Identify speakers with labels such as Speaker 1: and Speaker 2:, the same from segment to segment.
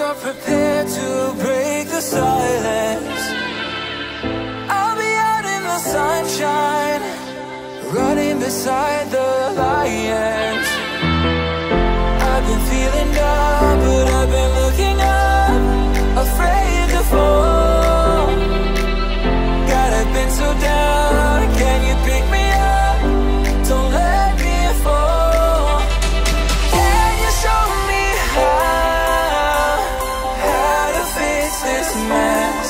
Speaker 1: you're prepared to break the silence, I'll be out in the sunshine, running beside the lions. I've been feeling down, but I've been looking up, afraid to fall. God, I've been so down, can you pick me up? Don't let me fall. Can you show me how to fix this mess?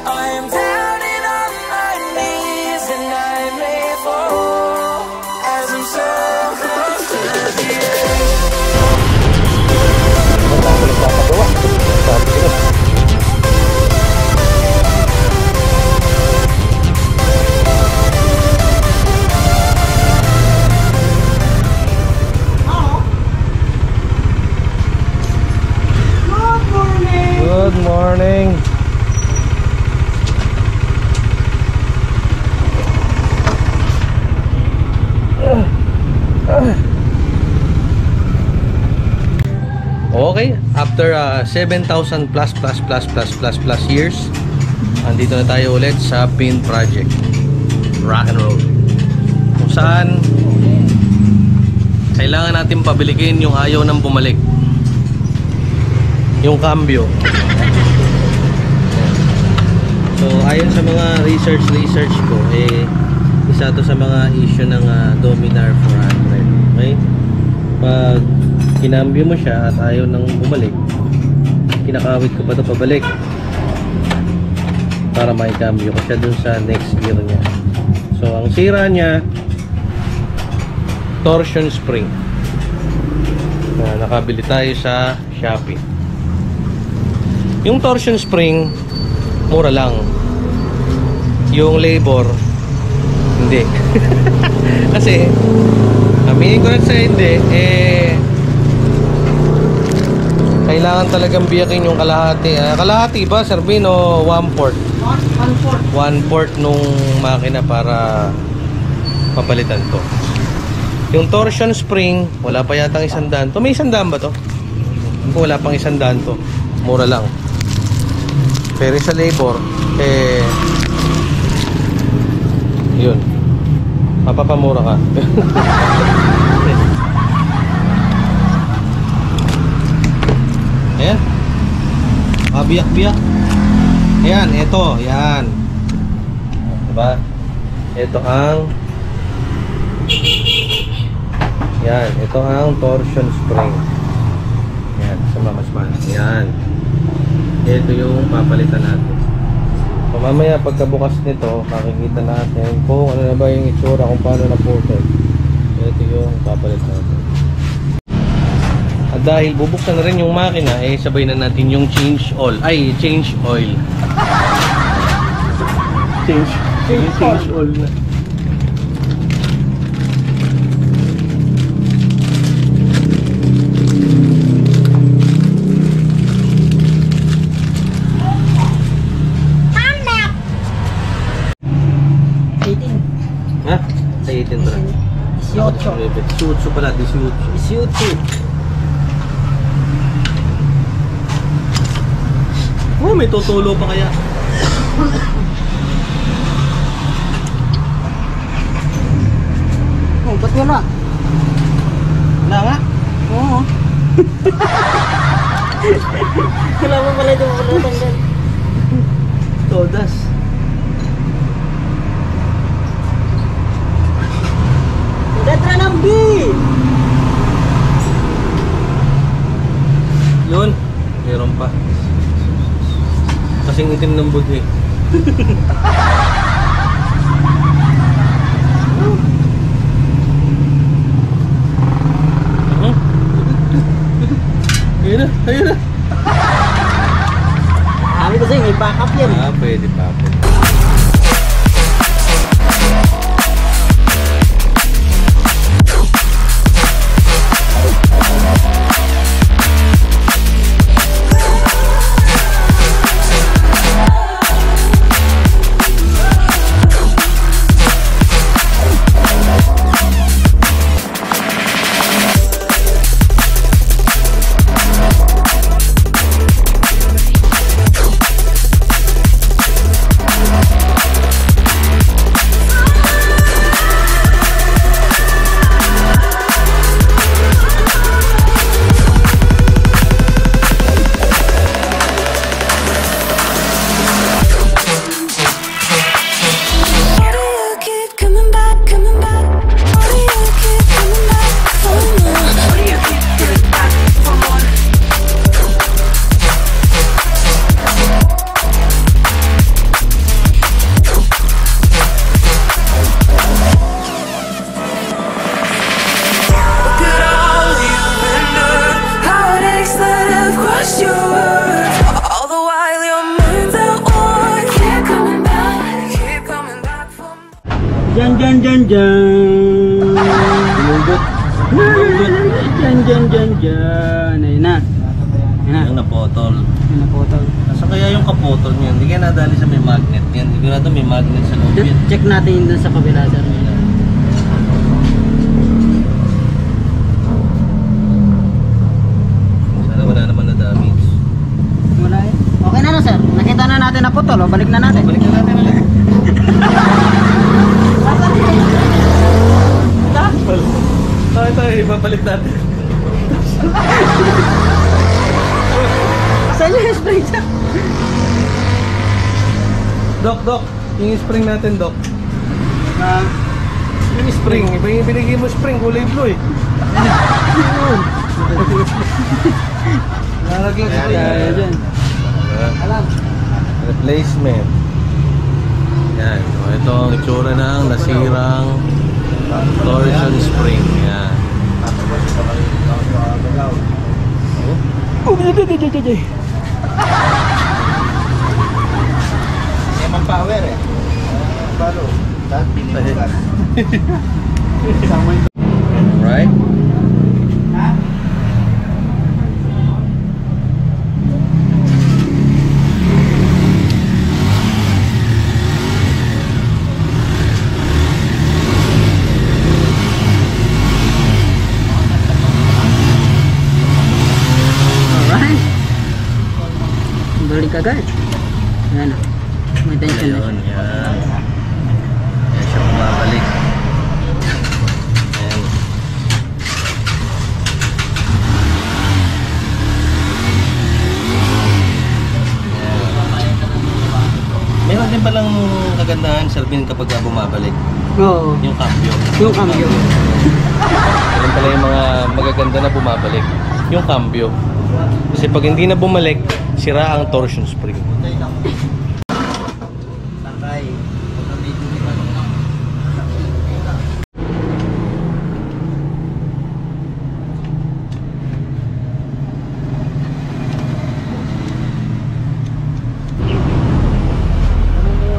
Speaker 1: I am down and on my knees, and I may fall as I'm so close to the edge.
Speaker 2: Good morning. Okay, after 7,000 plus years, andito na tayo ulit sa pin project rock and roll, kung saan kailangan natin pabilikin yung ayaw ng bumalik, yung cambio. So ayon sa mga research ko, isa to sa mga issue ng Dominar 400. Okay, pag kinambyo mo siya at ayaw nang bumalik, kinakawit ko pa ito pabalik para may cambio ko siya dun sa next gear niya. So ang sira niya, torsion spring. Nakabili tayo sa Shopee. Yung torsion spring mura lang, yung labor hindi. Kasi aminin ko na sa hindi, kailangan talagang biyakin yung kalahati. Kalahati ba, Serbino? 1/4? 1/4 nung makina para papalitan to. Yung torsion spring, wala pa yatang 100 to. May 100 ba to? Kung wala pang 100 to, mura lang. Pero sa labor, yun, mapapamura ka. Ayan, biyak-biyak. Ayan, ito, yan. Diba? Ito ang yan, ito ang torsion spring. Yan, sa mamasman. Yan. Ito yung papalitan natin. So mamaya pagkabukas nito, makikita natin kung ano na ba yung itsura, kung paano na putol. Ito yung papalit natin. At dahil bubuksan na rin yung makina, sabay na natin yung change oil. Change oil na. Ha? Sa 18 ba? 18 pala, 18. Oh, may tutulo pa kaya?
Speaker 3: Oh, ba't wala?
Speaker 2: Wala nga?
Speaker 3: Oo. Wala mo pala ito makatanggal.
Speaker 2: Todas.
Speaker 3: Letra ng B!
Speaker 2: Yun, meron pa. Kasing itim ng bud eh. Ayun na, ayun na.
Speaker 3: Sabi ko sa'yo, may backup yan.
Speaker 2: Pwede pa.
Speaker 3: Ayun na. Ayun na.
Speaker 2: Yung napotol.
Speaker 3: Ayun na photo.
Speaker 2: Nasa kaya yung kapotol niyan? Hindi kaya nadali sa may magnet yan. Sigurado may magnet sa loob yan.
Speaker 3: Check natin yun dun sa kabila, sir.
Speaker 2: Sana wala naman na damage.
Speaker 3: Wala eh. Okay na sir. Nakita na natin na putol. O, balik na natin.
Speaker 2: Balik na natin ulit. Tayo, ibabalik natin.
Speaker 3: Saan yung spray siya?
Speaker 2: Dok, yung spring natin, Dok. Yung spring, iba yung binigay mo spring, kulay blue eh. Nalaglag ko
Speaker 3: Dyan. Alam.
Speaker 2: replacement. Yan. So, ito ang itsura ng nasirang torsion spring. Yan.
Speaker 3: Power eh.
Speaker 2: Alright.
Speaker 3: Alright. Balik agad. Ayan na. May tension na.
Speaker 2: Ayun, yan. Yan siya bumabalik. Yan. Meron din palang kagandahan, Sir Bin, kapag bumabalik.
Speaker 3: Oo.
Speaker 2: Yung cambio.
Speaker 3: Yung cambio.
Speaker 2: Yan pala yung mga magaganda na bumabalik. Yung cambio. Kasi pag hindi na bumalik, sira ang torsion spring.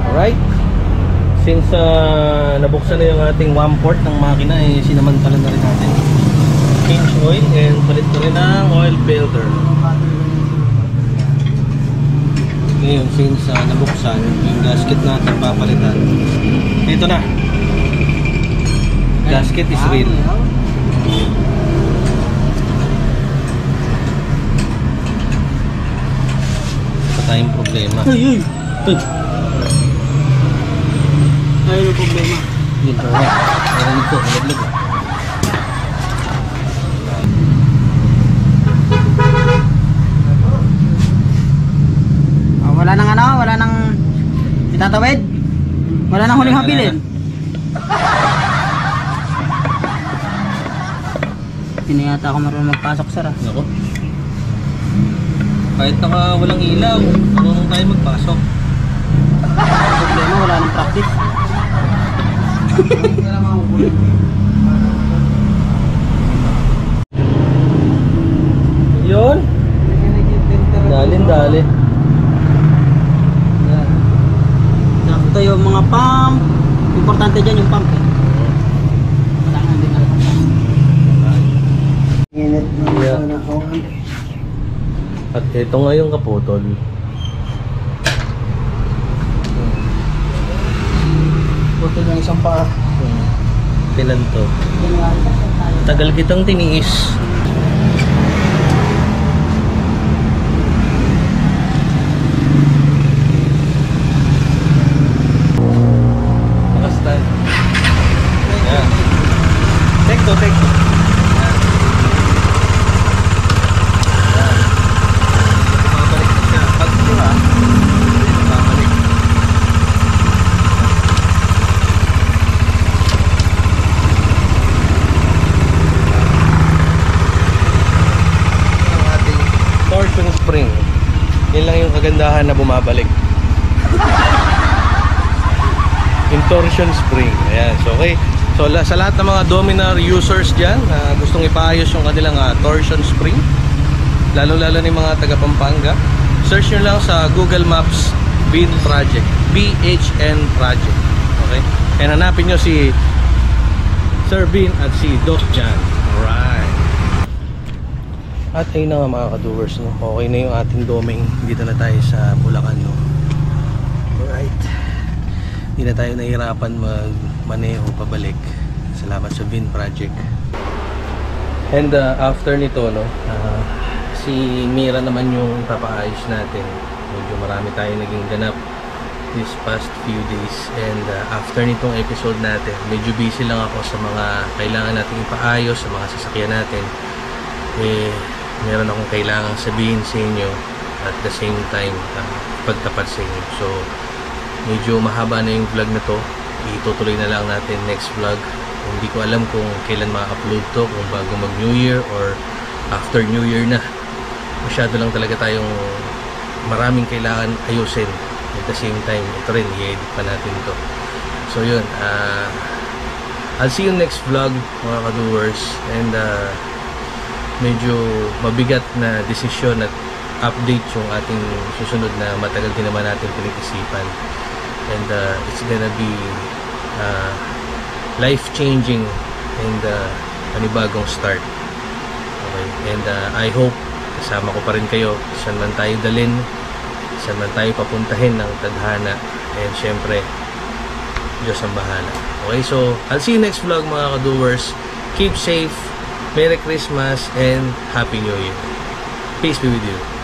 Speaker 2: Alright. Since nabuksan na yung ating 1/4 ng makina, eh, sinamantala na rin natin. Change oil and palit ko rin ng oil filter. Ngayon, since nabuksan, yung gasket natin papalitan. Ito na. Gasket is real. Wala tayong problema.
Speaker 3: Ay! Ayun yung problema.
Speaker 2: Yun po nga. Narinig ko, nalaglag ko.
Speaker 3: Wala nang wala nang itatawid. Wala nang huling habilin. Hindi yata ako marunong magpasok, sir.
Speaker 2: Nako. Kahit naka walang ilaw, marunong tayo magpasok.
Speaker 3: Problema, wala nang practice.
Speaker 2: Yun. Dali.
Speaker 3: Sakto yung mga pump. Importante dyan yung pump eh. Kailangan din natin ang pump.
Speaker 2: Yeah. At ito nga yung kaputol.
Speaker 3: Putol yung isang paa.
Speaker 2: Kailan to? Tagal kitang tiniis. Nakastand. Yan. Tekto. Yan. Babalik na siya. Pag diba, babalik. Torsion spring. Yan lang yung kagandahan na bumabalik. Yung torsion spring. Ayan. So, okay. So, sa lahat ng mga Dominar users dyan na gustong ipaayos yung kanilang torsion spring, lalo-lalo ni mga taga Pampanga, search nyo lang sa Google Maps BHN Project. BHN Project. Okay? And hanapin nyo si Sir Bin at si Doc Jan. Alright. At ayun na nga mga ka-doers, no? Okay na yung ating doming. Dito na tayo sa Bulacan, no? Alright. Hindi na tayo nahihirapan magmaneho pabalik. Salamat sa Vin Project. And after nito, no? Si Mira naman yung papaayos natin. Medyo marami tayo naging ganap this past few days. And after nitong episode natin, medyo busy lang ako sa mga kailangan natin ipaayos sa mga sasakyan natin. Meron akong kailangan sabihin sa inyo at the same time pagtapat sa inyo. So medyo mahaba na yung vlog na to. Itutuloy na lang natin next vlog. Hindi ko alam kung kailan ma-upload to, kung bago mag New Year or after New Year na. Masyado lang talaga tayong maraming kailangan ayusin. At the same time, ito rin, i-edit pa natin to. So yun, I'll see you next vlog mga ka-doers. And medyo mabigat na desisyon at update yung ating susunod na matagal din naman natin pinag-isipan. And it's gonna be life-changing and panibagong start. Okay? And I hope kasama ko pa rin kayo saan man tayo dalhin, saan man tayo papuntahin ng tadhana, and syempre Diyos ang bahala. Okay, so I'll see you next vlog mga ka-doers. Keep safe, Merry Christmas and Happy New Year. Peace be with you.